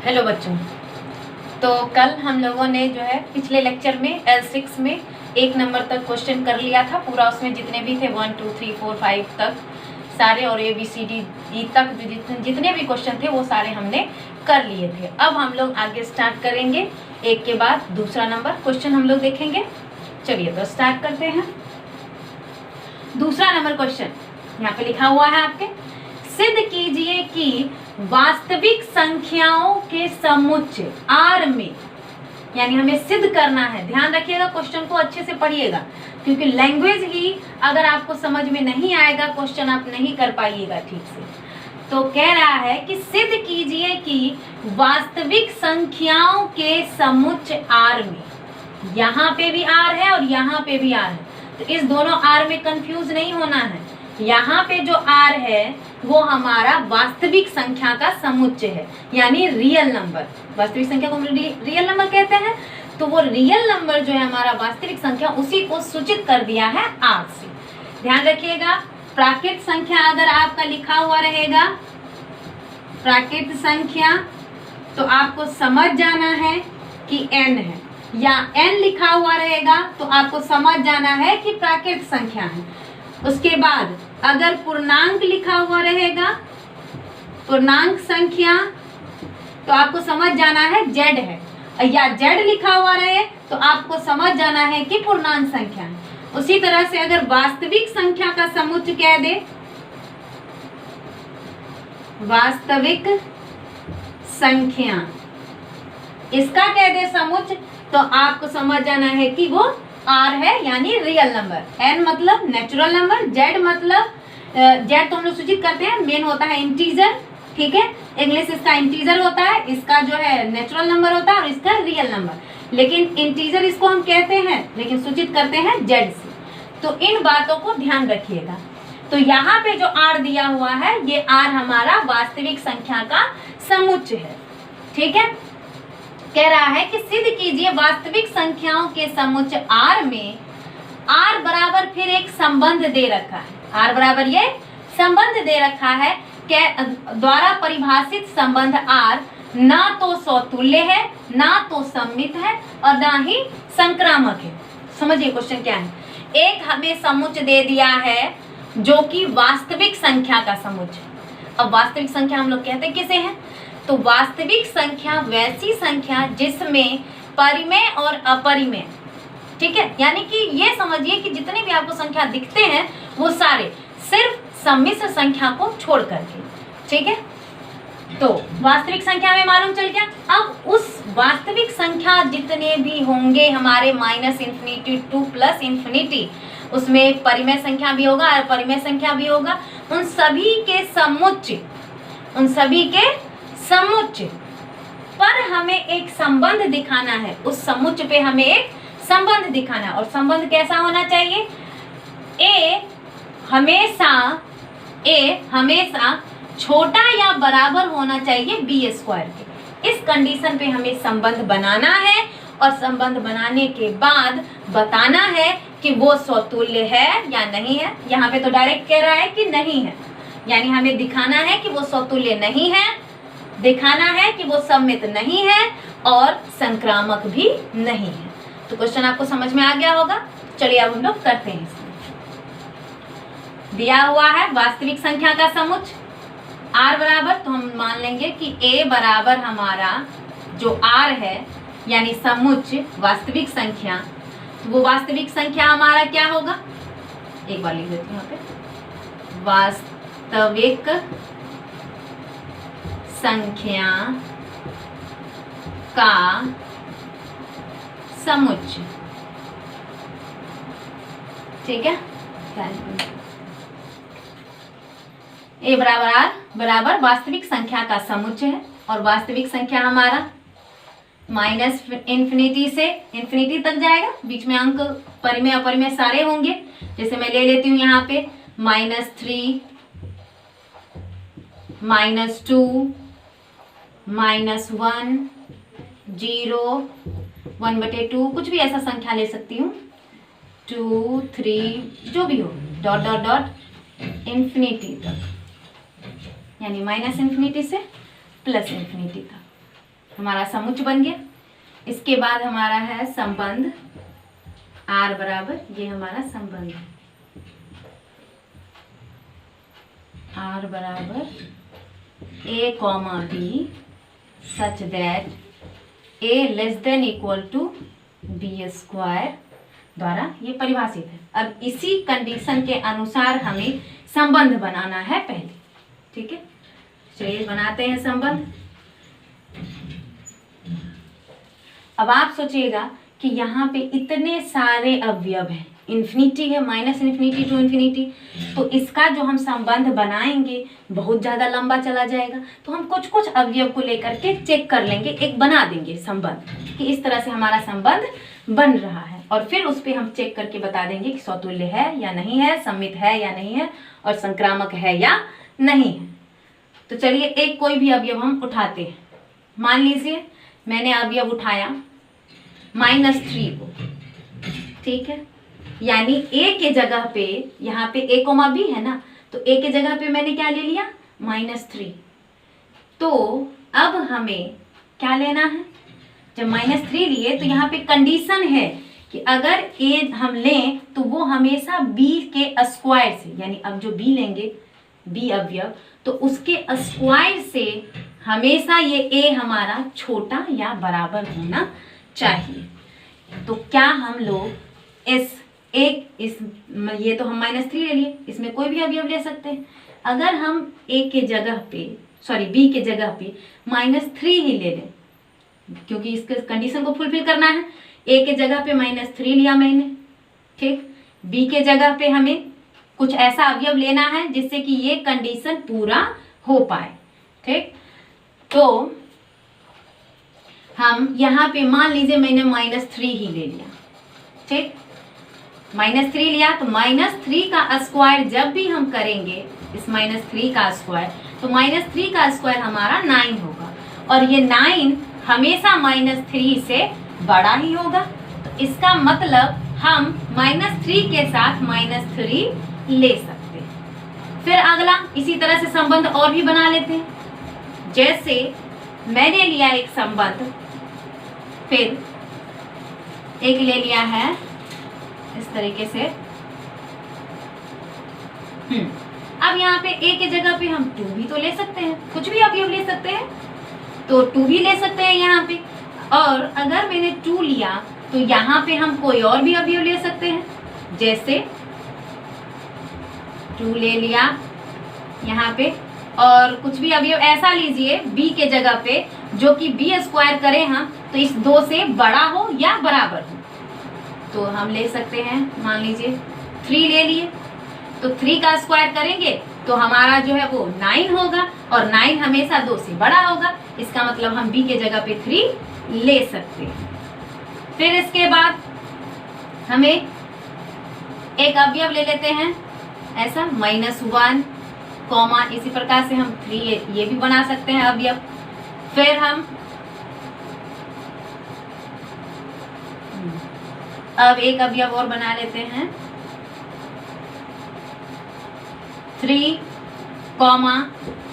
Hello बच्चों। तो कल हम लोगों ने जो है पिछले लेक्चर में L6 में 1 नंबर तक क्वेश्चन कर लिया था पूरा। उसमें जितने भी थे 1 2 3 4 5 तक सारे और ABCD तक जो जितने भी क्वेश्चन थे वो सारे हमने कर लिए थे। अब हम लोग आगे स्टार्ट करेंगे, एक के बाद दूसरा नंबर क्वेश्चन हम लोग देखेंगे। चलिए तो स्टार्ट करते हैं। दूसरा नंबर क्वेश्चन यहाँ पे लिखा हुआ है आपके, सिद्ध कीजिए कि वास्तविक संख्याओं के समुच्चय R में, यानी हमें सिद्ध करना है। ध्यान रखिएगा, क्वेश्चन को अच्छे से पढ़िएगा, क्योंकि लैंग्वेज ही अगर आपको समझ में नहीं आएगा क्वेश्चन आप नहीं कर पाइएगा ठीक से। तो कह रहा है कि सिद्ध कीजिए कि वास्तविक संख्याओं के समुच्चय R में, यहाँ पे भी R है और यहाँ पे भी R है, तो इस दोनों R में कंफ्यूज नहीं होना है। यहाँ पे जो R है वो हमारा वास्तविक संख्या का समुच्चय है, यानी रियल नंबर। वास्तविक संख्या को रियल नंबर कहते हैं, तो वो रियल नंबर जो है हमारा वास्तविक संख्या, उसी को सूचित कर दिया है R से। ध्यान रखिएगा, प्राकृत संख्या अगर आपका लिखा हुआ रहेगा प्राकृत संख्या, तो आपको समझ जाना है कि n है, या n लिखा हुआ रहेगा तो आपको समझ जाना है कि प्राकृत संख्या है। उसके बाद अगर पूर्णांक लिखा हुआ रहेगा, पूर्णांक संख्या, तो आपको समझ जाना है z है, या z लिखा हुआ रहे तो आपको समझ जाना है कि पूर्णांक संख्या है। उसी तरह से अगर वास्तविक संख्या का समुच्चय कह दे, वास्तविक संख्या इसका कह दे समुच्चय, तो आपको समझ जाना है कि वो R है, यानी रियल नंबर। n मतलब नेचुरल नंबर, z मतलब z तो हम लोग सूचित करते हैं, मेन होता है इंटीजर, ठीक है। इंग्लिश इसका इंटीजर होता है, इसका जो है नेचुरल नंबर होता है और इसका रियल नंबर। लेकिन इंटीजर इसको हम कहते हैं, लेकिन सूचित करते हैं z से। तो इन बातों को ध्यान रखिएगा। तो यहाँ पे जो R दिया हुआ है, ये R हमारा वास्तविक संख्या का समुच्चय है, ठीक है। कह रहा है कि सिद्ध कीजिए वास्तविक संख्याओं के समुच्चय R में R बराबर फिर एक संबंध दे रखा है, R बराबर ये संबंध दे रखा है द्वारा परिभाषित संबंध R ना तो समतुल्य है, ना तो सममित है और ना ही संक्रामक है। समझिए क्वेश्चन क्या है। एक हमें समुच्चय दे दिया है जो कि वास्तविक संख्या का समुच्चय। अब वास्तविक संख्या हम लोग कहते किसे हैं, तो वास्तविक संख्या वैसी संख्या जिसमें परिमेय और अपरिमेय, ठीक है, यानी कि ये समझिए कि जितने भी आपको संख्या दिखते हैं वो सारे सिर्फ सम्मिश्र संख्या को छोड़ करके, ठीक है। तो वास्तविक संख्या में मालूम चल गया। अब उस वास्तविक संख्या जितने भी होंगे हमारे -∞ टू +∞, उसमें परिमेय संख्या भी होगा और अपरिमेय संख्या भी होगा, उन सभी के समुच्चय पर हमें एक संबंध दिखाना है। उस समुच्चय पे हमें एक संबंध दिखाना है, और संबंध कैसा होना चाहिए, a हमेशा छोटा या बराबर होना चाहिए b² के। इस कंडीशन पे हमें संबंध बनाना है, और संबंध बनाने के बाद बताना है कि वो समतुल्य है या नहीं है। यहाँ पे तो डायरेक्ट कह रहा है कि नहीं है, यानी हमें दिखाना है कि वो समतुल्य नहीं है, दिखाना है कि वो सममित नहीं है और संक्रामक भी नहीं है। तो क्वेश्चन आपको समझ में आ गया होगा। चलिए अब हम लोग करते हैं। इसमें दिया हुआ है वास्तविक संख्या का समुच्चय R बराबर, तो हम मान लेंगे कि A बराबर हमारा जो R है, यानी समुच्चय वास्तविक संख्या, तो वो वास्तविक संख्या हमारा क्या होगा, एक बार लिख देती हूँ यहाँ पे, वास्तविक संख्या का समुच्चय, ठीक है। A बराबर R बराबर वास्तविक संख्या का समुच्चय है, और वास्तविक संख्या हमारा -∞ से इंफिनिटी तक जाएगा। बीच में अंक परिमेय अपरिमेय सारे होंगे। जैसे मैं ले लेती हूँ यहाँ पे -3, -2, -1, 0, 1/2, कुछ भी ऐसा संख्या ले सकती हूँ, 2, 3, जो भी हो, डॉट डॉट डॉट इंफिनिटी तक, यानी -∞ से +∞ तक। हमारा समुच्च बन गया। इसके बाद हमारा है संबंध R बराबर, ये हमारा संबंध है R बराबर A, B such that A less than equal to B square द्वारा ये परिभाषित है। अब इसी कंडीशन के अनुसार हमें संबंध बनाना है पहले, ठीक है। चलिए बनाते हैं संबंध। अब आप सोचिएगा कि यहाँ पे इतने सारे अवयव हैं, इन्फिनिटी है, माइनस इन्फिनिटी टू इन्फिनिटी, तो इसका जो हम संबंध बनाएंगे बहुत ज़्यादा लंबा चला जाएगा। तो हम कुछ कुछ अवयव को लेकर के चेक कर लेंगे, एक बना देंगे संबंध कि इस तरह से हमारा संबंध बन रहा है, और फिर उस पर हम चेक करके बता देंगे कि स्वतुल्य है या नहीं है, सममित है या नहीं है, और संक्रामक है या नहीं है। तो चलिए एक कोई भी अवयव हम उठाते हैं। मान लीजिए मैंने अवयव उठाया -3 को, ठीक है। यानी a के जगह पे, यहाँ पे a, b है ना, तो a के जगह पे मैंने क्या ले लिया -3। तो अब हमें क्या लेना है, जब -3 लिए तो यहाँ पे कंडीशन है कि अगर a हम लें तो वो हमेशा b के स्क्वायर से, यानी अब जो b लेंगे b अवयव, तो उसके स्क्वायर से हमेशा ये a हमारा छोटा या बराबर होना चाहिए। तो क्या हम लोग ये तो हम -3 ले लिए, इसमें कोई भी अवयव ले सकते हैं। अगर हम a के जगह पे, b के जगह पे -3 ही ले लें, क्योंकि इसके कंडीशन को फुलफिल करना है। a के जगह पे -3 लिया मैंने, ठीक। b के जगह पे हमें कुछ ऐसा अवयव लेना है जिससे कि ये कंडीशन पूरा हो पाए, ठीक। तो हम यहाँ पे मान लीजिए मैंने -3 ही ले लिया, ठीक। -3 लिया तो -3 का स्क्वायर जब भी हम करेंगे, इस -3 का स्क्वायर, तो -3 का स्क्वायर हमारा 9 होगा, और ये 9 हमेशा -3 से बड़ा ही होगा। तो इसका मतलब हम -3 के साथ -3 ले सकते हैं। फिर अगला इसी तरह से संबंध और भी बना लेते हैं। जैसे मैंने लिया एक संबंध, फिर एक ले लिया है इस तरीके से। अब यहाँ पे a के जगह पे हम 2 भी तो ले सकते हैं, कुछ भी अवयव ले सकते हैं, तो 2 भी ले सकते हैं यहाँ पे। और अगर मैंने 2 लिया तो यहाँ पे हम कोई और भी अवयव ले सकते हैं। जैसे 2 ले लिया यहाँ पे, और कुछ भी अवयव ऐसा लीजिए b के जगह पे जो कि b स्क्वायर करें हम, तो इस 2 से बड़ा हो या बराबर हो, तो हम ले सकते हैं। मान लीजिए 3 ले लिए, तो 3 का स्क्वायर करेंगे तो हमारा जो है वो 9 होगा, और 9 हमेशा 2 से बड़ा होगा। इसका मतलब हम b के जगह पे 3 ले सकते हैं। फिर इसके बाद हमें एक अवयव ले लेते हैं ऐसा -1, इसी प्रकार से हम 3 ये भी बना सकते हैं अवयव। फिर हम अब एक अवयव और बना लेते हैं 3,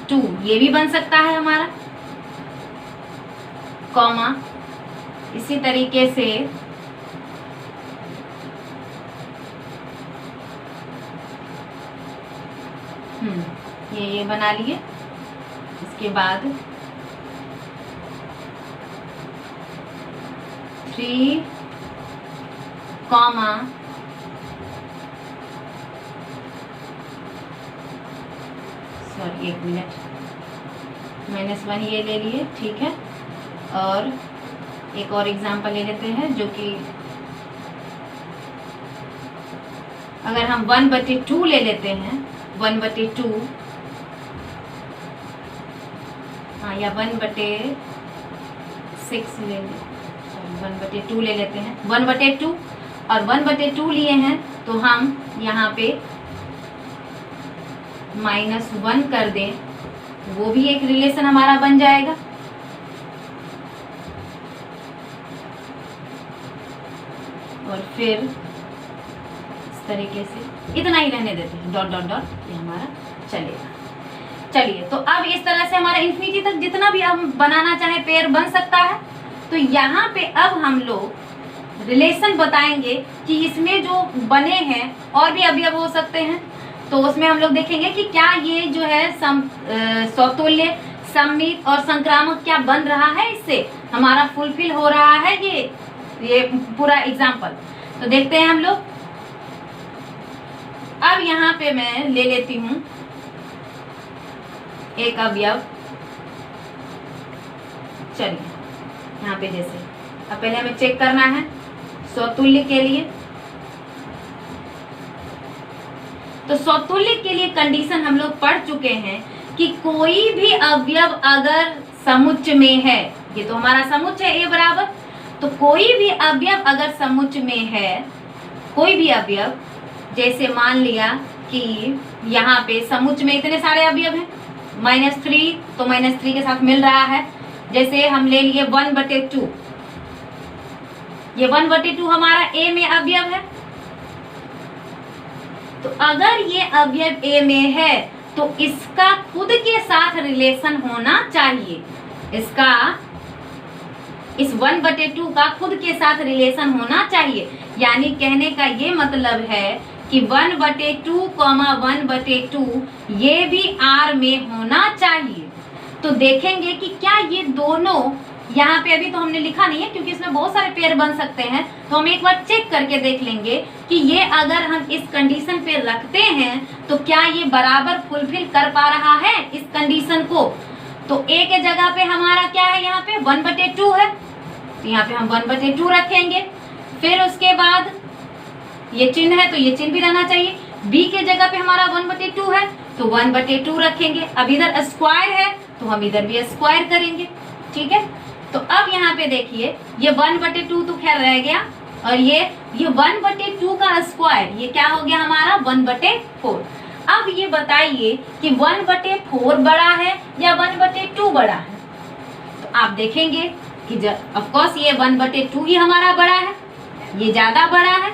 2, ये भी बन सकता है हमारा, कॉमा इसी तरीके से ये बना लिए। इसके बाद 3, सॉरी 1 मिनट, -1 ये ले लिए, ठीक है। और एक और एग्जांपल ले लेते हैं, जो कि अगर हम 1/2 ले लेते हैं, 1/2, हाँ, या 1/6 ले लें, 1/2 ले लेते हैं, 1/2 और 1/2 लिए हैं, तो हम यहाँ पे -1 कर दें, वो भी एक रिलेशन हमारा बन जाएगा। और फिर इस तरीके से इतना ही रहने देते हैं, डॉट डॉट डॉट, ये हमारा चलेगा। चलिए, तो अब इस तरह से हमारा इन्फिनिटी तक जितना भी हम बनाना चाहे पेयर बन सकता है। तो यहाँ पे अब हम लोग रिलेशन बताएंगे कि इसमें जो बने हैं और भी अवयव हो सकते हैं, तो उसमें हम लोग देखेंगे कि क्या ये जो है समतुल्य, सममित और संक्रामक क्या बन रहा है, इससे हमारा फुलफिल हो रहा है ये पूरा एग्जाम्पल। तो देखते हैं हम लोग। अब यहाँ पे मैं ले लेती हूँ एक अवयव, चलिए यहाँ पे जैसे अब पहले हमें चेक करना है स्वतुल्य के लिए। तो स्वतुल्य के लिए कंडीशन हम लोग पढ़ चुके हैं कि कोई भी अवयव अगर समुच्चय में है, ये तो हमारा समुच्चय है A बराबर, तो कोई भी अवयव अगर समुच्चय में है, कोई भी अवयव, जैसे मान लिया कि यहाँ पे समुच्चय में इतने सारे अवयव हैं, -3 तो -3 के साथ मिल रहा है। जैसे हम ले लिए 1/2, ये 1/2 हमारा A में अवयव है। तो अगर ये अवयव A में है तो इसका खुद के साथ रिलेशन होना चाहिए, इसका इस 1/2 का खुद के साथ रिलेशन होना चाहिए। यानी कहने का ये मतलब है कि 1/2, 1/2 ये भी R में होना चाहिए। तो देखेंगे कि क्या ये दोनों, यहाँ पे अभी तो हमने लिखा नहीं है क्योंकि इसमें बहुत सारे पेयर बन सकते हैं, तो हम एक बार चेक करके देख लेंगे कि ये अगर हम इस कंडीशन पे रखते हैं तो क्या ये बराबर फुलफिल कर पा रहा है इस कंडीशन को। तो A के जगह पे हमारा क्या है, यहाँ पे 1/2 है, तो यहाँ पे हम 1/2 रखेंगे। फिर उसके बाद ये चिन्ह है तो ये चिन्ह भी रहना चाहिए। B के जगह पे हमारा 1/2 है तो 1/2 रखेंगे। अब इधर स्क्वायर है तो हम इधर भी स्क्वायर करेंगे, ठीक है। तो अब यहाँ पे देखिए ये 1/2 तो खैर रह गया, और ये 1/2 का स्क्वायर ये क्या हो गया हमारा 1/4। अब ये बताइए कि 1/4 बड़ा है या 1/2 बड़ा है। तो आप देखेंगे कि ऑफ कोर्स ये 1/2 ही हमारा बड़ा है, ये ज्यादा बड़ा है।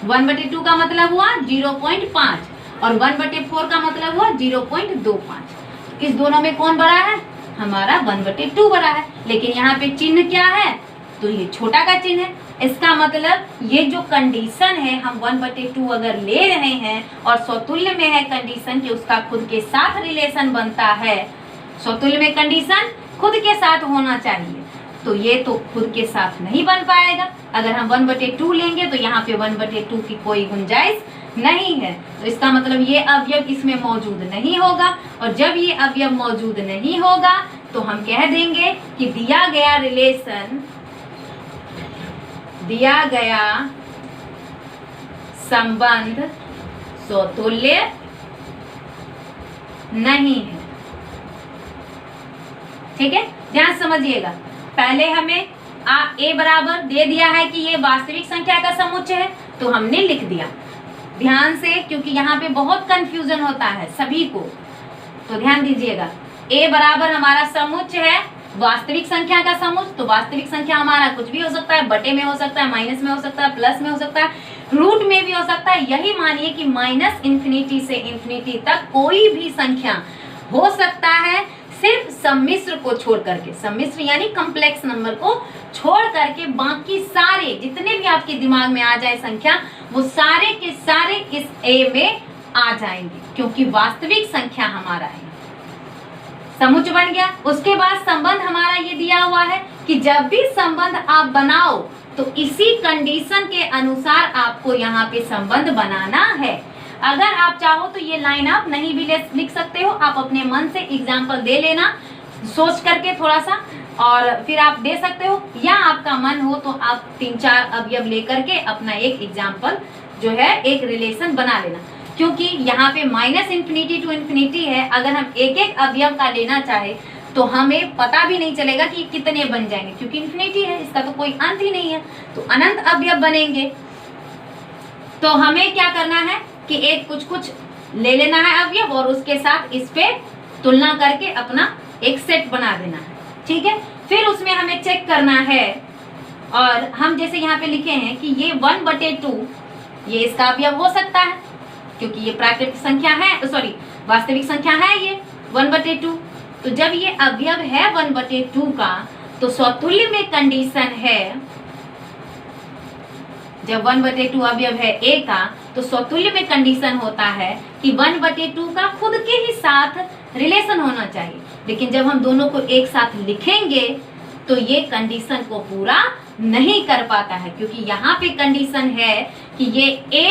1/2 का मतलब हुआ 0.5 और 1/4 का मतलब हुआ 0.25। इस दोनों में कौन बड़ा है, हमारा 1/2 बड़ा है। लेकिन यहाँ पे चिन्ह क्या है, तो ये छोटा का चिन्ह है। इसका मतलब ये जो कंडीशन है, हम 1/2 अगर ले रहे हैं और स्वतुल्य में है कंडीशन कि उसका खुद के साथ रिलेशन बनता है, स्वतुल्य में कंडीशन खुद के साथ होना चाहिए, तो ये तो खुद के साथ नहीं बन पाएगा। अगर हम 1/2 लेंगे तो यहाँ पे 1/2 की कोई गुंजाइश नहीं है, तो इसका मतलब ये अवयव इसमें मौजूद नहीं होगा। और जब ये अवयव मौजूद नहीं होगा तो हम कह देंगे कि दिया गया रिलेशन, दिया गया संबंध स्वतुल्य नहीं है, ठीक है। ध्यान समझिएगा, पहले हमें A बराबर दे दिया है कि ये वास्तविक संख्या का समुच्चय है, तो हमने लिख दिया ध्यान से, क्योंकि यहाँ पे बहुत कंफ्यूजन होता है सभी को, तो ध्यान दीजिएगा। A बराबर हमारा समुच्चय है वास्तविक संख्या का समुच्चय, तो वास्तविक संख्या हमारा कुछ भी हो सकता है, बटे में हो सकता है, माइनस में हो सकता है, प्लस में हो सकता है, रूट में भी हो सकता है। यही मानिए कि -∞ से ∞ तक कोई भी संख्या हो सकता है, सिर्फ सम्मिश्र को छोड़ करके, सम्मिश्र यानी कॉम्प्लेक्स नंबर को छोड़ करके बाकी सारे जितने भी आपके दिमाग में आ जाए संख्या, वो सारे के सारे इस A में आ जाएंगे, क्योंकि वास्तविक संख्या हमारा है। समुच्चय बन गया। उसके बाद संबंध हमारा ये दिया हुआ है कि जब भी संबंध आप बनाओ तो इसी कंडीशन के अनुसार आपको यहाँ पे संबंध बनाना है। अगर आप चाहो तो ये लाइन आप नहीं भी लिख सकते हो, आप अपने मन से एग्जाम्पल दे लेना सोच करके थोड़ा सा, और फिर आप दे सकते हो, या आपका मन हो तो आप 3-4 अवयव लेकर के अपना एक एग्जाम्पल जो है एक रिलेशन बना लेना। क्योंकि यहाँ पे -∞ to ∞ है, अगर हम एक एक अवयव का लेना चाहे तो हमें पता भी नहीं चलेगा कि कितने बन जाएंगे, क्योंकि ∞ है, इसका तो कोई अंत ही नहीं है, तो अनंत अवयव बनेंगे। तो हमें क्या करना है कि एक कुछ ले लेना है अवयव और उसके साथ इस पे तुलना करके अपना एक सेट बना देना है, ठीक है। फिर उसमें हमें चेक करना है, और हम जैसे यहाँ पे लिखे हैं कि ये 1/2 ये इसका अवयव हो सकता है, क्योंकि ये प्राकृतिक संख्या है, सॉरी वास्तविक संख्या है ये 1/2। तो जब ये अवयव है 1/2 का तो स्वतुल्य में कंडीशन है, जब 1/2 अवयव है a का तो स्वतुल्य में कंडीशन होता है कि 1/2 का खुद के ही साथ रिलेशन होना चाहिए। लेकिन जब हम दोनों को एक साथ लिखेंगे तो ये कंडीशन को पूरा नहीं कर पाता है, क्योंकि यहाँ पे कंडीशन है कि ये a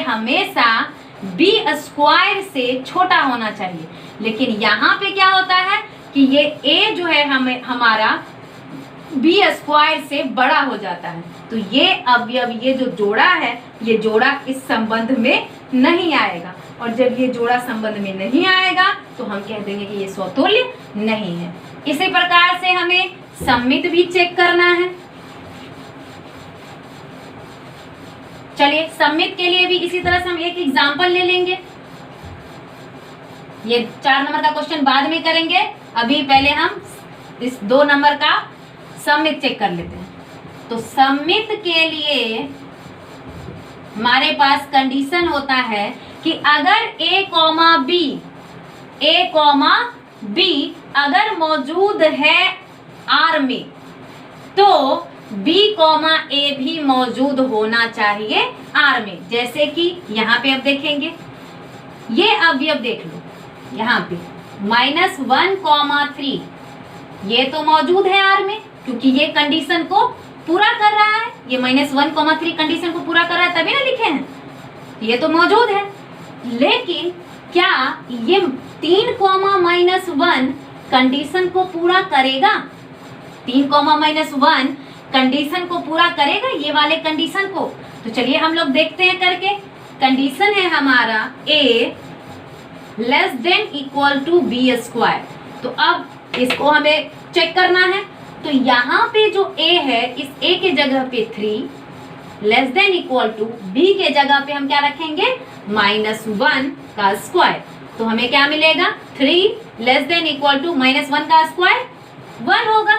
हमेशा b² से छोटा होना चाहिए। लेकिन यहाँ पे क्या होता है कि ये a जो है हमारा b² से बड़ा हो जाता है। तो ये अवयव, ये जो जोड़ा है, ये जोड़ा इस संबंध में नहीं आएगा, और जब ये जोड़ा संबंध में नहीं आएगा तो हम कह देंगे कि ये स्वतुल्य नहीं है। इसी प्रकार से हमें सममित भी चेक करना है। चलिए सममित के लिए भी इसी तरह से हम एक एग्जाम्पल ले लेंगे। ये 4 नंबर का क्वेश्चन बाद में करेंगे, अभी पहले हम इस 2 नंबर का सममित चेक कर लेते हैं। तो सममित के लिए हमारे पास कंडीशन होता है कि अगर a, b अगर मौजूद है R में तो b, a भी मौजूद होना चाहिए R में। जैसे कि यहाँ पे अब देखेंगे, ये अवयव देख लो, यहाँ पे -1, 3 ये तो मौजूद है R में, क्योंकि ये कंडीशन को पूरा कर रहा है। ये -1, 3 कंडीशन को पूरा कर रहा है, तभी ना लिखे हैं, ये तो मौजूद है। लेकिन क्या ये 3, -1 कंडीशन को पूरा करेगा? 3, -1 कंडीशन को पूरा करेगा, ये वाले कंडीशन को? तो चलिए हम लोग देखते हैं करके। कंडीशन है हमारा a < b²। तो अब इसको हमें चेक करना है। तो यहाँ पे जो a है, इस a के जगह पे 3 b के जगह पे हम क्या रखेंगे? -1 का स्क्वायर। तो हमें क्या मिलेगा? 3 -1 का स्क्वायर 1 होगा।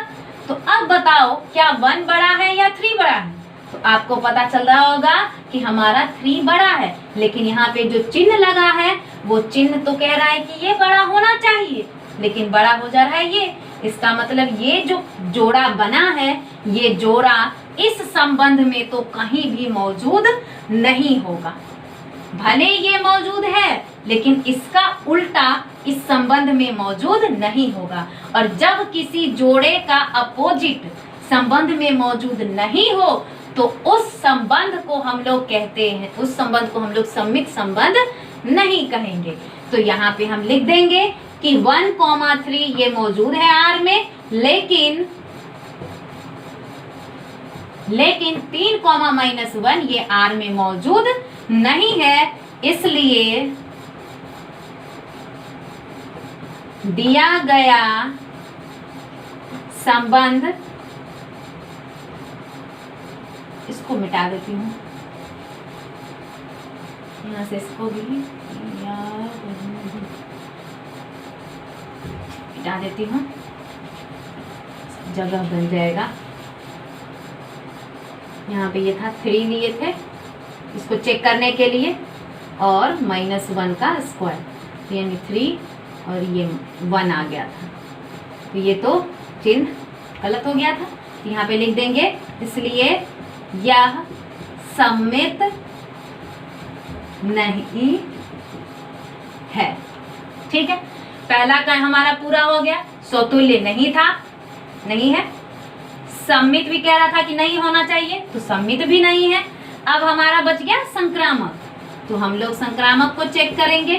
तो अब बताओ क्या 1 बड़ा है या 3 बड़ा है? तो आपको पता चल रहा होगा कि हमारा 3 बड़ा है, लेकिन यहाँ पे जो चिन्ह लगा है वो चिन्ह तो कह रहा है कि ये बड़ा होना चाहिए, लेकिन बड़ा हो जा रहा है ये। इसका मतलब ये जो जोड़ा बना है, ये जोड़ा इस संबंध में तो कहीं भी मौजूद नहीं होगा। भले ये मौजूद है, लेकिन इसका उल्टा इस संबंध में मौजूद नहीं होगा। और जब किसी जोड़े का अपोजिट संबंध में मौजूद नहीं हो तो उस संबंध को हम लोग कहते हैं, उस संबंध को हम लोग सममित संबंध नहीं कहेंगे। तो यहाँ पे हम लिख देंगे कि 1, 3 ये मौजूद है R में, लेकिन 3, -1 ये R में मौजूद नहीं है। इसलिए दिया गया संबंध, इसको मिटा देती हूँ यहाँ से, इसको भी मिटा देती हूँ, जगह बन जाएगा। यहाँ पे ये था 3 लिए थे इसको चेक करने के लिए, और -1 का स्क्वायर, यानी 3 और ये 1 आ गया था। तो ये तो चिन्ह गलत हो गया था, यहाँ पे लिख देंगे। इसलिए यह सममित नहीं है। ठीक है, पहला का हमारा पूरा हो गया। स्वतुल्य नहीं था, नहीं है। सममित भी कह रहा था कि नहीं होना चाहिए, तो सममित भी नहीं है। अब हमारा बच गया संक्रामक। तो हम लोग संक्रामक को चेक करेंगे।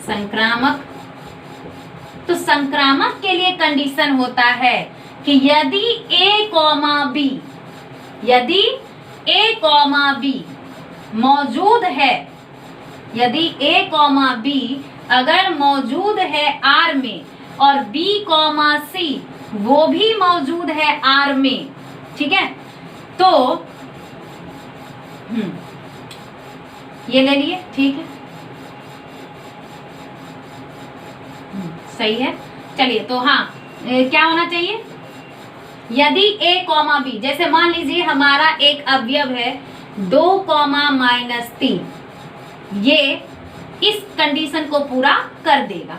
संक्रामक, तो संक्रामक के लिए कंडीशन होता है कि यदि a, b मौजूद है, यदि a, b अगर मौजूद है R में, और b, c वो भी मौजूद है R में, ठीक है, तो ये ले लिए, ठीक है, सही है। चलिए, तो हाँ, क्या होना चाहिए? यदि a, b, जैसे मान लीजिए हमारा एक अवयव है 2 कॉमा -3 ये इस कंडीशन को पूरा कर देगा।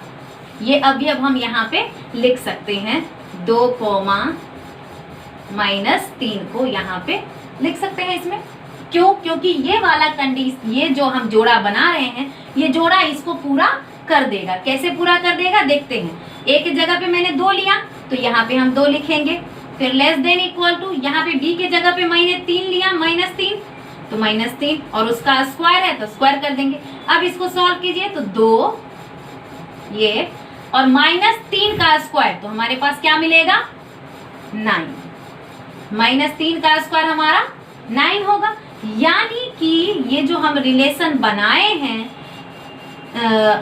ये अवयव हम यहाँ पे लिख सकते हैं, 2 कॉमा -3 को यहाँ पे लिख सकते हैं इसमें। क्यों? क्योंकि ये वाला कंडीशन, ये जो हम जोड़ा बना रहे हैं, ये जोड़ा इसको पूरा कर देगा। कैसे पूरा कर देगा देखते हैं। ए के जगह पे मैंने 2 लिया तो यहाँ पे हम 2 लिखेंगे। फिर लेस देन इक्वल टू, यहाँ पे बी के जगह पे मैंने 3 लिया, -3 तो -3 और उसका स्क्वायर है तो स्क्वायर कर देंगे। अब इसको सॉल्व कीजिए तो 2 ये और -3 का स्क्वायर तो हमारे पास क्या मिलेगा 9। -3 का स्क्वायर हमारा 9 होगा। यानी कि ये जो हम रिलेशन बनाए हैं,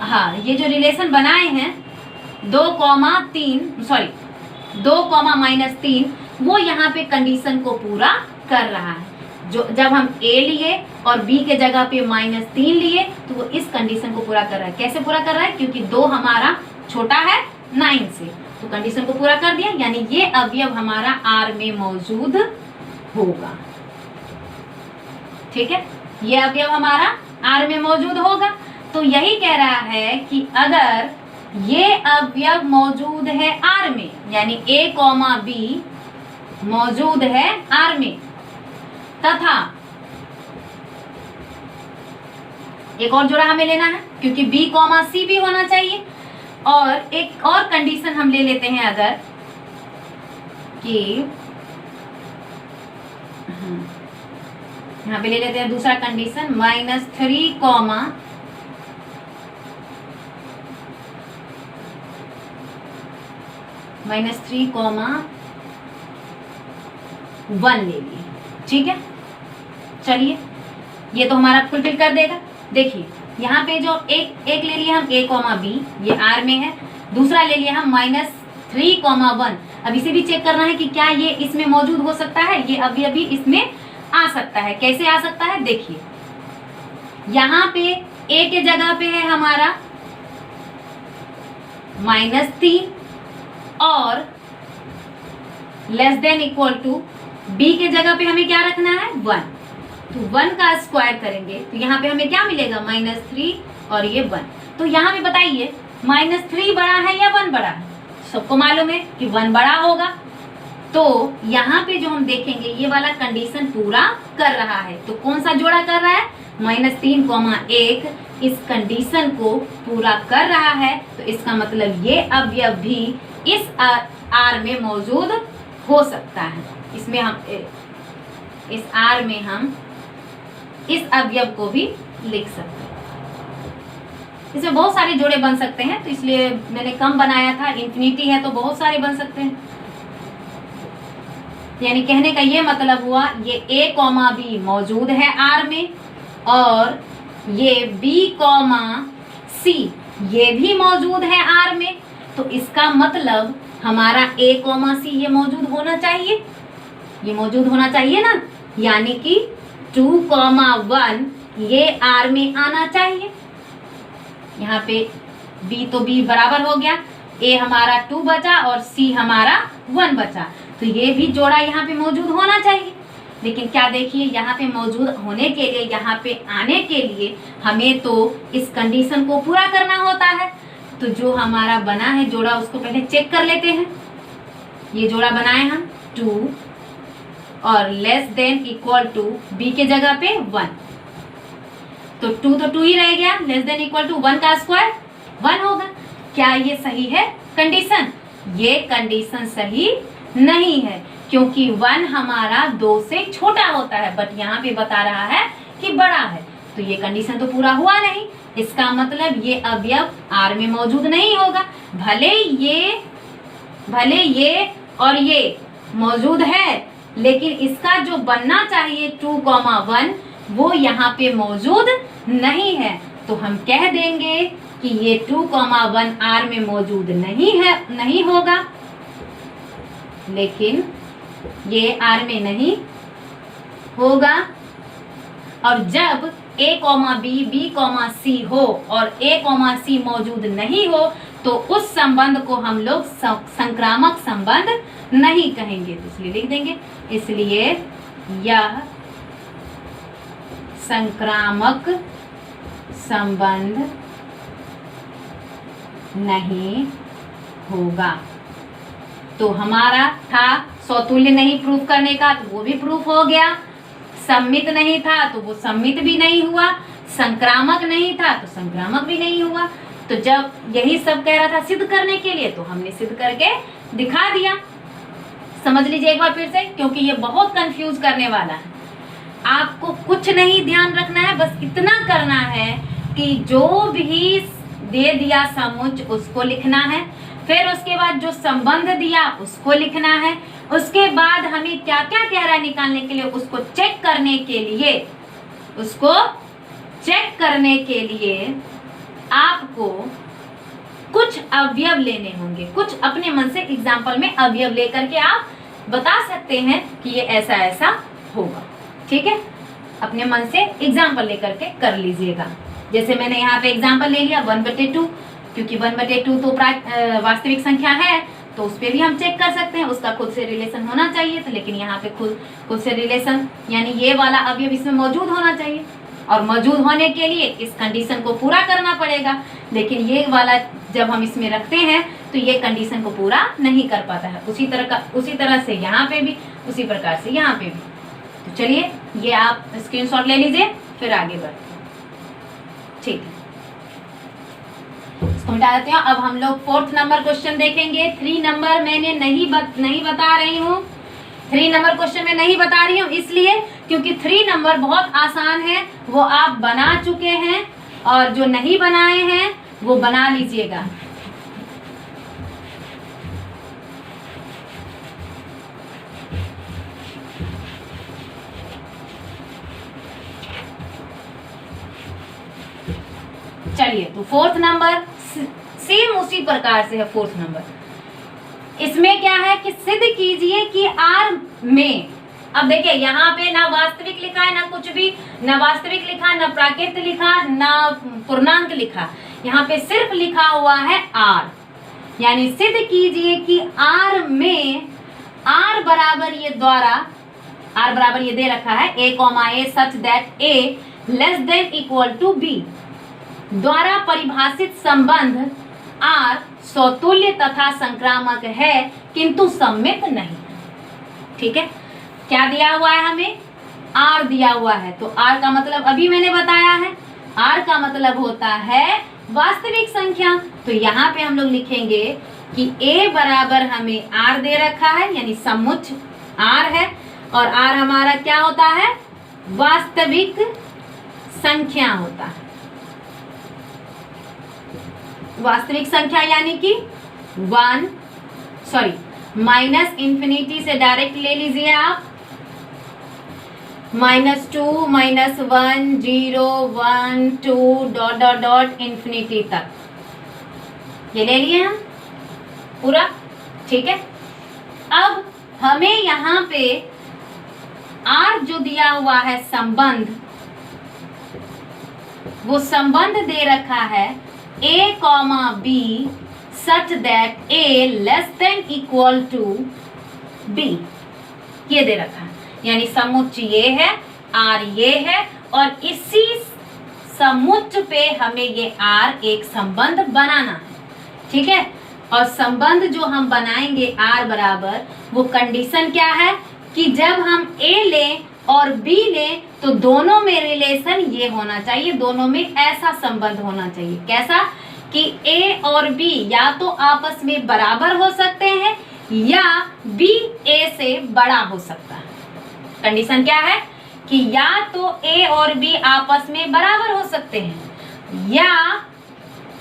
हाँ ये जो रिलेशन बनाए हैं 2 कॉमा -3 वो यहाँ पे कंडीशन को पूरा कर रहा है। जो जब हम a लिए और b के जगह पे -3 लिए तो वो इस कंडीशन को पूरा कर रहा है। कैसे पूरा कर रहा है? क्योंकि 2 हमारा छोटा है 9 से, तो कंडीशन को पूरा कर दिया। यानी ये अवयव हमारा R में मौजूद होगा। ठीक है, ये अवयव हमारा R में मौजूद होगा। तो यही कह रहा है कि अगर ये अवयव मौजूद है R में, यानी A, B मौजूद है R में, तथा एक और जोड़ा हमें लेना है क्योंकि B, C भी होना चाहिए। और एक और कंडीशन हम ले लेते हैं अगर कि यहाँ पे ले लेते हैं दूसरा कंडीशन, -3 कॉमा 1 ले लिए। ठीक है, चलिए ये तो हमारा फुलफिल कर देगा। देखिए यहाँ पे जो एक ले लिया हम A, B ये R में है, दूसरा ले लिया हम -3, 1। अब इसे भी चेक करना है कि क्या ये इसमें मौजूद हो सकता है। ये अभी इसमें आ सकता है। कैसे आ सकता है देखिए, यहाँ पे A के जगह पे है हमारा -3 और less than equal to B के जगह पे हमें क्या रखना है 1। तो 1 का स्क्वायर करेंगे तो यहाँ पे हमें क्या मिलेगा -3 और ये 1। तो यहाँ पे बताइए -3 बड़ा है या 1 बड़ा है? सबको मालूम है कि 1 बड़ा होगा। तो यहाँ पे जो हम देखेंगे ये वाला कंडीशन पूरा कर रहा है। तो कौन सा जोड़ा कर रहा है? -3, 1 इस कंडीशन को पूरा कर रहा है। तो इसका मतलब ये अवयव भी इस R में मौजूद हो सकता है। इसमें हम इस R में हम इस अवयव को भी लिख सकते हैं। इसमें बहुत सारे जोड़े बन सकते हैं, तो इसलिए मैंने कम बनाया था। इंफिनिटी है तो बहुत सारे बन सकते हैं। यानी कहने का ये मतलब हुआ ये A, B मौजूद है R में और ये B, C ये भी मौजूद है R में। तो इसका मतलब हमारा A, C ये मौजूद होना चाहिए, ये मौजूद होना चाहिए ना। यानी कि 2, 1 ये R में आना चाहिए। यहाँ पे B तो B बराबर हो गया, A हमारा 2 बचा और C हमारा 1 बचा। तो ये भी जोड़ा यहाँ पे मौजूद होना चाहिए। लेकिन क्या देखिए, यहाँ पे मौजूद होने के लिए, यहाँ पे आने के लिए हमें तो इस कंडीशन को पूरा करना होता है। तो जो हमारा बना है जोड़ा उसको पहले चेक कर लेते हैं। ये जोड़ा बनाए हम 2 और less than equal to B के जगह पे 1। तो 2 तो 2 ही रह गया, लेस देन इक्वल टू 1 का स्क्वायर 1 होगा। क्या ये सही है कंडीशन? ये कंडीशन सही नहीं है क्योंकि 1 हमारा 2 से छोटा होता है, बट यहाँ पे बता रहा है कि बड़ा है। तो ये कंडीशन तो पूरा हुआ नहीं। इसका मतलब ये अवयव R में मौजूद नहीं होगा। भले ये और ये मौजूद है, लेकिन इसका जो बनना चाहिए 2, 1 वो यहाँ पे मौजूद नहीं है। तो हम कह देंगे कि ये 2, 1 R में मौजूद नहीं होगा। लेकिन ये R में नहीं होगा। और जब A, B, C हो और A, C मौजूद नहीं हो तो उस संबंध को हम लोग संक्रामक संबंध नहीं कहेंगे। तो इसलिए लिख देंगे, इसलिए यह संक्रामक संबंध नहीं होगा। तो हमारा था सौतुल्य नहीं प्रूफ करने का, तो वो भी प्रूफ हो गया। सम्मित नहीं था तो वो सम्मित भी नहीं हुआ। संक्रामक नहीं था तो संक्रामक भी नहीं हुआ। तो जब यही सब कह रहा था सिद्ध करने के लिए, तो हमने सिद्ध करके दिखा दिया। समझ लीजिए एक बार फिर से, क्योंकि ये बहुत कंफ्यूज करने वाला है। आपको कुछ नहीं ध्यान रखना है, बस इतना करना है कि जो भी दे दिया समुच्चय उसको लिखना है, फिर उसके बाद जो संबंध दिया उसको लिखना है, उसके बाद हमें क्या क्या कह रहा है निकालने के लिए उसको चेक करने के लिए आपको कुछ अवयव लेने होंगे। कुछ अपने मन से एग्जाम्पल में अवयव लेकर के आप बता सकते हैं कि ये ऐसा ऐसा होगा। ठीक है, अपने मन से एग्जाम्पल लेकर के कर लीजिएगा। जैसे मैंने यहाँ पे एग्जाम्पल ले लिया 1/2, क्योंकि 1/2 तो वास्तविक संख्या है, तो उस पर भी हम चेक कर सकते हैं, उसका खुद से रिलेशन होना चाहिए। तो लेकिन यहाँ पे खुद से रिलेशन यानी ये वाला अवयव इसमें मौजूद होना चाहिए, और मौजूद होने के लिए इस कंडीशन को पूरा करना पड़ेगा। लेकिन ये वाला जब हम इसमें रखते हैं तो ये कंडीशन को पूरा नहीं कर पाता है। उसी तरह से यहाँ पे भी, उसी प्रकार से यहाँ पे भी। तो चलिए ये आप स्क्रीनशॉट ले लीजिए, फिर आगे बढ़ते हैं। ठीक है, इसको मिटा देते हैं। अब हम लोग 4th नंबर क्वेश्चन देखेंगे। 3 नंबर मैंने नहीं बता रही हूँ। 3 नंबर क्वेश्चन में नहीं बता रही हूँ इसलिए क्योंकि 3 नंबर बहुत आसान है, वो आप बना चुके हैं, और जो नहीं बनाए हैं वो बना लीजिएगा। चलिए, तो 4th नंबर सेम उसी प्रकार से है। 4th नंबर इसमें क्या है कि सिद्ध कीजिए कि R में, अब देखिए यहाँ पे ना वास्तविक लिखा है, ना कुछ भी, ना वास्तविक लिखा, ना प्राकृत लिखा, ना पूर्णांक लिखा, यहाँ पे सिर्फ लिखा हुआ है R। यानी सिद्ध कीजिए कि R में R बराबर ये द्वारा, R बराबर ये दे रखा है a, a such that a less than equal to b द्वारा परिभाषित संबंध R सौतुल्य तथा संक्रामक है किंतु सम्मित नहीं। ठीक है, क्या दिया हुआ है हमें? R दिया हुआ है। तो R का मतलब अभी मैंने बताया है, R का मतलब होता है वास्तविक संख्या। तो यहाँ पे हम लोग लिखेंगे कि A बराबर हमें R दे रखा है, यानी समुच्चय R है, और R हमारा क्या होता है? वास्तविक संख्या होता है। वास्तविक संख्या यानी कि माइनस इंफिनिटी से डायरेक्ट ले लीजिए आप, -2, -1, 0, 1, 2 ... इंफिनिटी तक ये ले लिए हम पूरा। ठीक है, अब हमें यहाँ पे R जो दिया हुआ है संबंध, वो संबंध दे रखा है a, b such that a less than equal to b, ये दे रखा है। यानी समुच्चय ये है, R ये है, और इसी समुच्चय पे हमें ये R एक संबंध बनाना है। ठीक है, और संबंध जो हम बनाएंगे R बराबर, वो कंडीशन क्या है कि जब हम A लें और B लें तो दोनों में रिलेशन ये होना चाहिए, दोनों में ऐसा संबंध होना चाहिए। कैसा? कि A और B या तो आपस में बराबर हो सकते हैं या B A से बड़ा हो सकता है। कंडीशन क्या है कि या तो A और B आपस में बराबर हो सकते हैं, या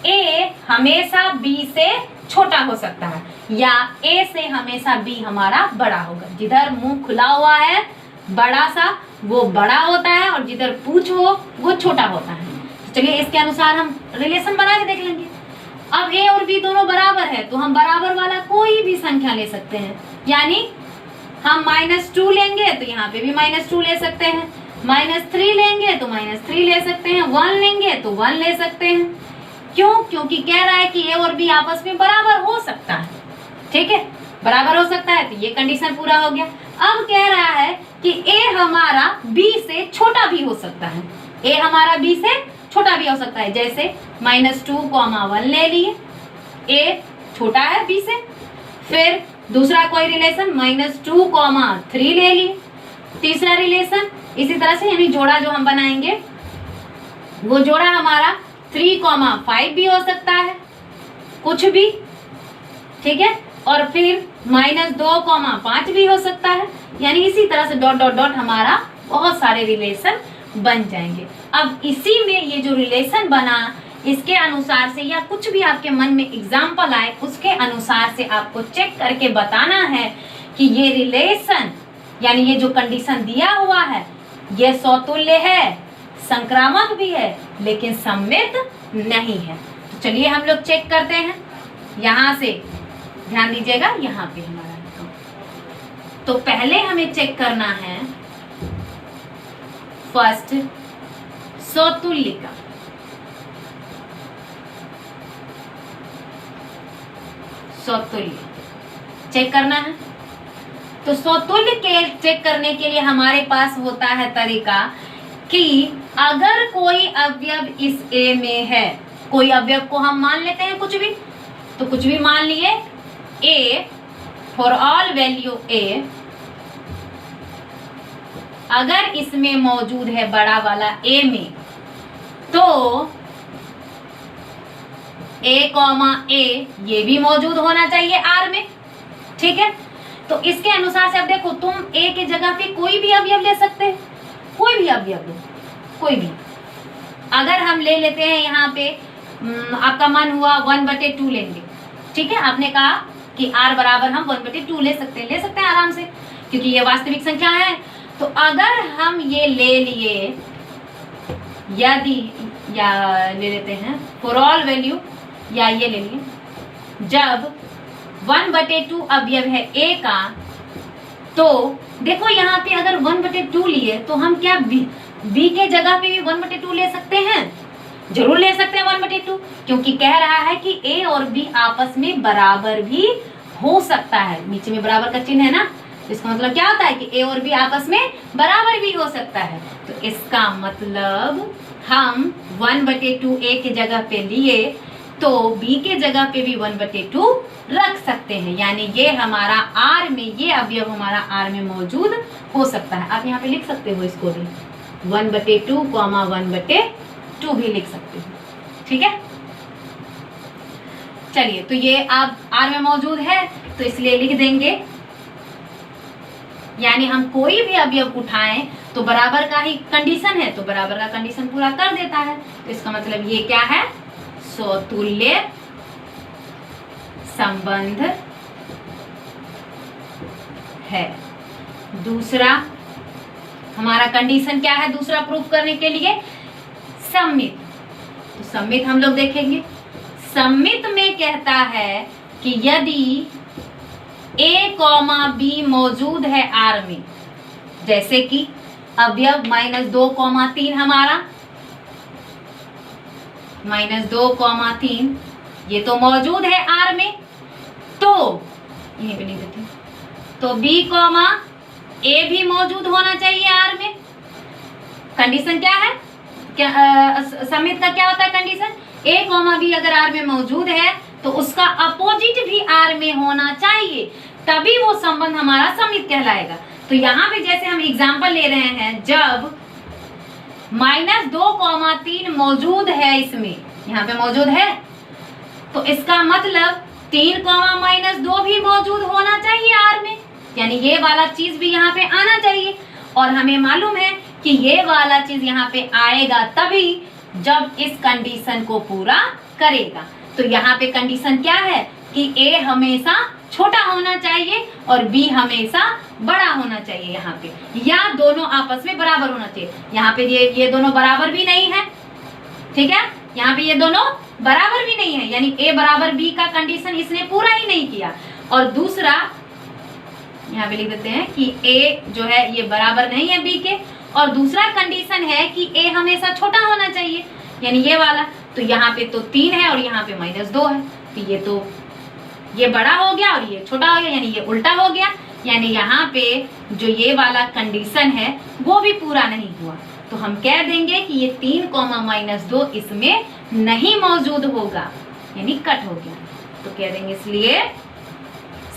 A हमेशा B से छोटा हो सकता है, या A से हमेशा B हमारा बड़ा होगा। जिधर मुंह खुला हुआ है बड़ा सा वो बड़ा होता है, और जिधर पूंछ हो वो छोटा होता है। तो चलिए इसके अनुसार हम रिलेशन बना के देख लेंगे। अब A और B दोनों बराबर है तो हम बराबर वाला कोई भी संख्या ले सकते हैं। यानी हम -2 लेंगे तो यहाँ पे भी -2 ले सकते हैं, -3 लेंगे तो -3 ले सकते हैं, 1 लेंगे तो 1 ले सकते हैं। क्यों? क्योंकि कह रहा है कि A और B आपस में बराबर हो सकता है। ठीक है, बराबर हो सकता है, तो ये कंडीशन पूरा हो गया। अब कह रहा है कि a हमारा b से छोटा भी हो सकता है, a हमारा b से छोटा भी हो सकता है। जैसे -2,1 ले लिए, a छोटा है b से। फिर दूसरा कोई रिलेशन -2,3 ले लिए, तीसरा रिलेशन इसी तरह से, यानी जोड़ा जो हम बनाएंगे वो जोड़ा हमारा 3,5 भी हो सकता है, कुछ भी, ठीक है। और फिर -2,5 भी हो सकता है, यानी इसी तरह से डॉट डॉट डॉट हमारा बहुत सारे रिलेशन बन जाएंगे। अब इसी में ये जो रिलेशन बना, इसके अनुसार से या कुछ भी आपके मन में एग्जाम्पल आए उसके अनुसार से आपको चेक करके बताना है कि ये रिलेशन यानी ये जो कंडीशन दिया हुआ है ये समतुल्य है, संक्रामक भी है, लेकिन सममित नहीं है। तो चलिए हम लोग चेक करते हैं। यहाँ से ध्यान दीजिएगा, यहाँ पे हमारा तो पहले हमें चेक करना है फर्स्ट समतुल्य का। समतुल्य चेक करना है, तो समतुल्य के चेक करने के लिए हमारे पास होता है तरीका कि अगर कोई अवयव इस A में है, कोई अवयव को हम मान लेते हैं कुछ भी, तो कुछ भी मान लिए A, for all value A, अगर इसमें मौजूद है बड़ा वाला A में, तो A, ये भी मौजूद होना चाहिए R में, ठीक है। तो इसके अनुसार से अब देखो, तुम A के जगह पे कोई भी अवयव ले सकते हैं, कोई भी अवयव लो, कोई भी। अगर हम ले लेते हैं यहाँ पे आपका मन हुआ 1/2 लेंगे, ठीक है। आपने कहा कि R बराबर हम 1/2 ले सकते हैं आराम से, क्योंकि ये वास्तविक संख्या है। तो अगर हम ये ले लिए, यदि या ले लेते हैं फॉर ऑल वैल्यू, या ये ले लिए, जब 1/2 अवयव है A का, तो देखो यहाँ पे अगर 1/2 लिए तो हम क्या B के जगह पे भी 1/2 ले सकते हैं, जरूर ले सकते हैं 1/2, क्योंकि कह रहा है कि A और B आपस में बराबर भी हो सकता है। नीचे में बराबर का चिन्ह है ना, इसका मतलब क्या होता है कि A और B आपस में बराबर भी हो सकता है। तो इसका मतलब हम 1/2 A के जगह पे लिए तो B के जगह पे भी 1/2 रख सकते हैं, यानी ये हमारा R में, ये अवयव हमारा R में मौजूद हो सकता है। आप यहाँ पे लिख सकते हो इसको भी 1/2, 1/2 भी लिख सकते हो, ठीक है। चलिए, तो ये आप R में मौजूद है तो इसलिए लिख देंगे, यानी हम कोई भी अवयव उठाएं तो बराबर का ही कंडीशन है, तो बराबर का कंडीशन पूरा कर देता है। तो इसका मतलब ये क्या है, समतुल्य संबंध है। दूसरा हमारा कंडीशन क्या है, दूसरा प्रूफ करने के लिए सममित। तो सममित हम लोग देखेंगे। सममित में कहता है कि यदि A, B मौजूद है R में, जैसे कि अवयव -2,3 हमारा, -2,3 ये तो मौजूद है R में, तो यहीं पे लिख देते हैं, तो B, A भी मौजूद होना चाहिए R में। कंडीशन क्या है, सममित का क्या होता है कंडीशन, A, B अगर R में मौजूद है तो उसका अपोजिट भी R में होना चाहिए, तभी वो संबंध हमारा सममित कहलाएगा। तो यहाँ पे जैसे हम एग्जाम्पल ले रहे हैं, जब -2,3 मौजूद है, इसमें यहाँ पे मौजूद है, तो इसका मतलब 3,-2 भी मौजूद होना चाहिए R में, यानी ये वाला चीज भी यहाँ पे आना चाहिए। और हमें मालूम है कि ये वाला चीज यहाँ पे आएगा तभी जब इस कंडीशन को पूरा करेगा। तो यहाँ पे कंडीशन क्या है कि A हमेशा छोटा होना चाहिए और B हमेशा बड़ा होना चाहिए यहाँ पे, या दोनों आपस में बराबर होना चाहिए। यहाँ पे ये दोनों बराबर भी नहीं है, ठीक है, यहाँ पे ये दोनों बराबर भी नहीं है, यानी A बराबर B का कंडीशन इसने पूरा ही नहीं किया। और दूसरा यहाँ पे लिख देते हैं कि A जो है ये बराबर नहीं है B के, और दूसरा कंडीशन है कि A हमेशा छोटा होना चाहिए, यानी ये वाला। तो यहाँ पे तो 3 है और यहाँ पे -2 है, तो ये बड़ा हो गया और ये छोटा हो गया, यानी ये उल्टा हो गया। यानी यहाँ पे जो ये वाला कंडीशन है वो भी पूरा नहीं हुआ, तो हम कह देंगे कि ये 3, -2 इसमें नहीं मौजूद होगा, यानी कट हो गया। तो कह देंगे इसलिए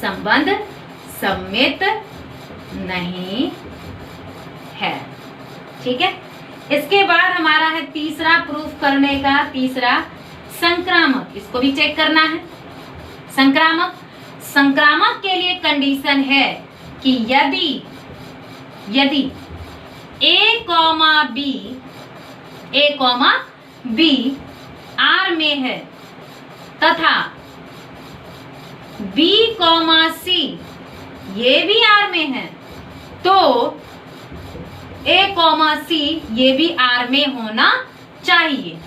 संबंध सम्मित नहीं है। ठीक है, इसके बाद हमारा है तीसरा प्रूफ करने का, तीसरा संक्रामक। इसको भी चेक करना है। संक्रामक के लिए कंडीशन है कि यदि A, B R में है तथा B, C ये भी R में है, तो A, C ये भी R में होना चाहिए,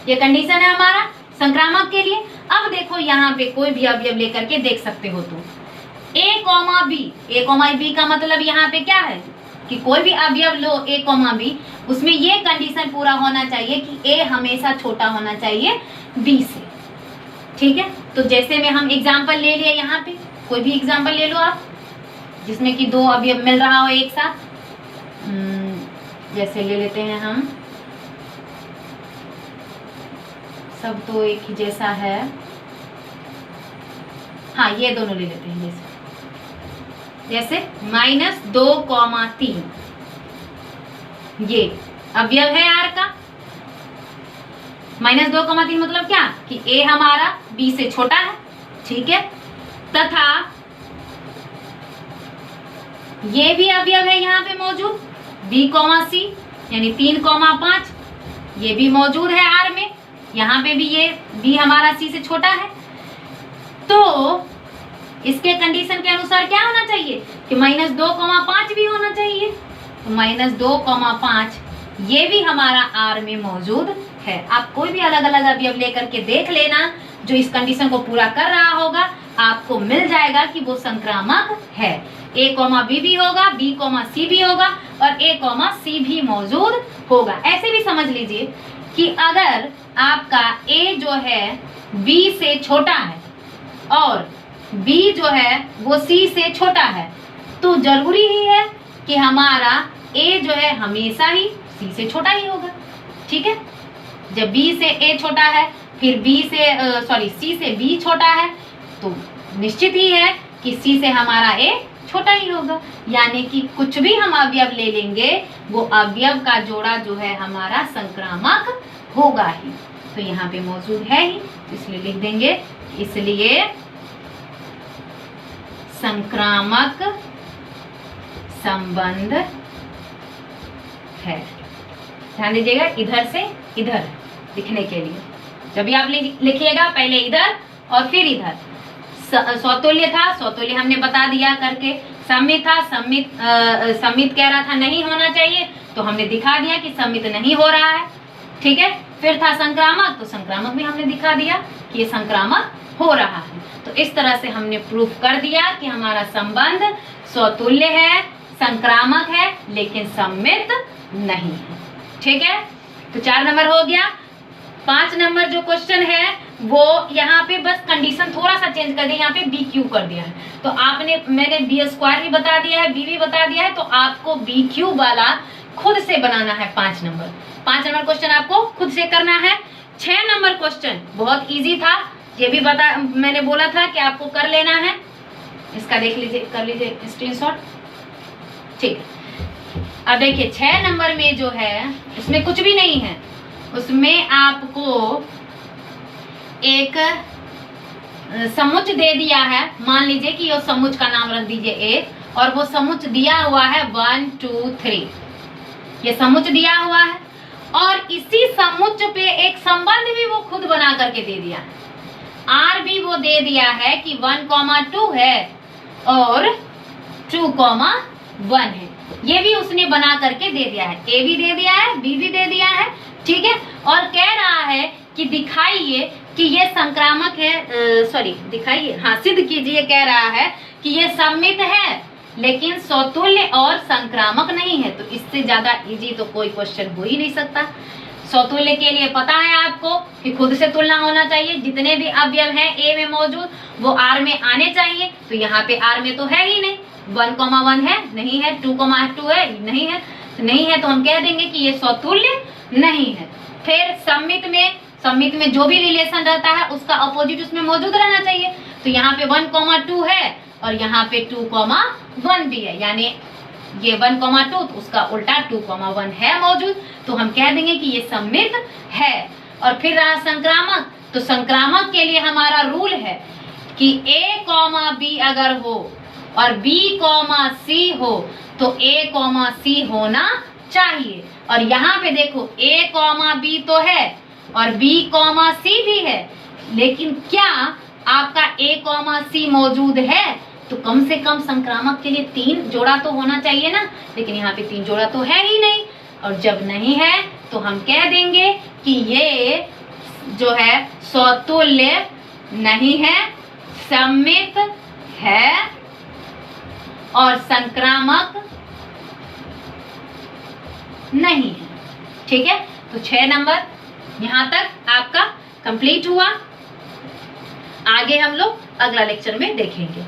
ये कंडीशन है हमारा संक्रामक के लिए। अब देखो यहाँ पे कोई भी अवयव लेकर के देख सकते हो तुम। A, B का मतलब यहाँ पे क्या है कि कोई भी अवयव लो A, B, उसमें ये कंडीशन पूरा होना चाहिए कि A हमेशा छोटा होना चाहिए B से। ठीक है, तो जैसे में हम एग्जाम्पल ले लिए, यहाँ पे कोई भी एग्जाम्पल ले लो आप जिसमें कि 2 अवयव मिल रहा हो एक साथ। जैसे ले लेते हैं हम, सब तो एक ही जैसा है। हाँ, ये दोनों ले लेते हैं। जैसे -2, 3 ये अवयव है R का। -2, 3 मतलब क्या कि A हमारा B से छोटा है। ठीक है, तथा ये भी अवयव है यहाँ पे मौजूद B, C यानी 3, 5 ये भी मौजूद है R में। यहाँ पे भी ये B हमारा C से छोटा है, तो इसके कंडीशन के अनुसार क्या होना चाहिए कि -2, 5 भी होना चाहिए। तो -2, 5 ये भी हमारा R में मौजूद है। आप कोई भी अलग अलग अवयव लेकर के देख लेना, जो इस कंडीशन को पूरा कर रहा होगा आपको मिल जाएगा कि वो संक्रामक है। A, B भी होगा, B, C भी होगा और A, C भी मौजूद होगा। ऐसे भी समझ लीजिए कि अगर आपका A जो है B से छोटा है और B जो है वो C से छोटा है, तो जरूरी ही है कि हमारा A जो है हमेशा ही C से छोटा ही होगा। ठीक है, जब B से A छोटा है, फिर C से B छोटा है, तो निश्चित ही है कि C से हमारा A छोटा ही होगा। यानी कि कुछ भी हम अवयव ले लेंगे, वो अवयव का जोड़ा जो है हमारा संक्रामक होगा ही। तो यहाँ पे मौजूद है ही, इसलिए लिख देंगे इसलिए संक्रामक संबंध है। ध्यान दीजिएगा, इधर से इधर लिखने के लिए जब भी आप लिखिएगा पहले इधर और फिर इधर। स्वतुल्य था, स्वतुल्य हमने बता दिया करके। सम्मित था, सम्मित कह रहा था नहीं होना चाहिए, तो हमने दिखा दिया कि सम्मित नहीं हो रहा है। ठीक है, फिर था संक्रामक, तो संक्रामक भी हमने दिखा दिया कि ये संक्रामक हो रहा है। तो इस तरह से हमने प्रूफ कर दिया कि हमारा संबंध स्वतुल्य है, संक्रामक है, लेकिन सम्मित नहीं है। ठीक है, तो 4 नंबर हो गया। 5 नंबर जो क्वेश्चन है वो यहाँ पे बस कंडीशन थोड़ा सा चेंज कर दिया, यहाँ पे BQ कर दिया है। तो मैंने B² भी बता दिया है, B भी बता दिया है, तो आपको BQ वाला खुद से बनाना है। 5 नंबर क्वेश्चन आपको खुद से करना है। 6 नंबर क्वेश्चन बहुत इजी था, ये भी मैंने बोला था कि आपको कर लेना है। इसका देख लीजिए, कर लीजिए स्क्रीनशॉट। ठीक, अब देखिए 6 नंबर में जो है उसमें कुछ भी नहीं है, उसमें आपको एक समुच्च दे दिया है। मान लीजिए कि वो समुच्च का नाम रख दीजिए A, और वो समुच्च दिया हुआ है 1, 2, 3, ये समुच्च दिया हुआ है। और इसी समुच्च पे एक संबंध भी वो खुद बना करके दे दिया है। R भी वो दे दिया है कि 1, 2 है और 2, 1 है, ये भी उसने बना करके दे दिया है। A भी दे दिया है, B भी दे दिया है। ठीक है, और कह रहा है कि दिखाइए कि ये संक्रामक है, दिखाइए, हाँ सिद्ध कीजिए, कह रहा है कि ये सम्मित है लेकिन स्वतुल्य और संक्रामक नहीं है। तो इससे ज्यादा इजी तो कोई क्वेश्चन हो ही नहीं सकता। स्वतुल्य के लिए पता है आपको कि खुद से तुलना होना चाहिए, जितने भी अवयव हैं ए में मौजूद वो आर में आने चाहिए। तो यहाँ पे आर में तो है ही नहीं, 1,1 है नहीं है, 2,2 है नहीं है, नहीं है तो हम कह देंगे कि ये स्वतुल्य नहीं है। फिर सम्मित में जो भी रिलेशन रहता है उसका अपोजिट उसमें मौजूद रहना चाहिए। तो यहाँ पे 1,2 है और यहाँ पे 2,1 भी है, यानी ये 1,2 तो उसका उल्टा 2,1 है मौजूद। तो हम कह देंगे कि ये सम्मित है। और फिर रहा संक्रामक, तो संक्रामक के लिए हमारा रूल है कि A, B अगर हो और B, C हो तो A, C होना चाहिए। और यहाँ पे देखो A, B तो है और B, C भी है, लेकिन क्या आपका A, C मौजूद है? तो कम से कम संक्रामक के लिए 3 जोड़ा तो होना चाहिए ना, लेकिन यहाँ पे 3 जोड़ा तो है ही नहीं। और जब नहीं है तो हम कह देंगे कि ये जो है स्वतुल्य नहीं है, सम्मित है और संक्रामक नहीं है। ठीक है, तो 6 नंबर यहाँ तक आपका कंप्लीट हुआ। आगे हम लोग अगला लेक्चर में देखेंगे।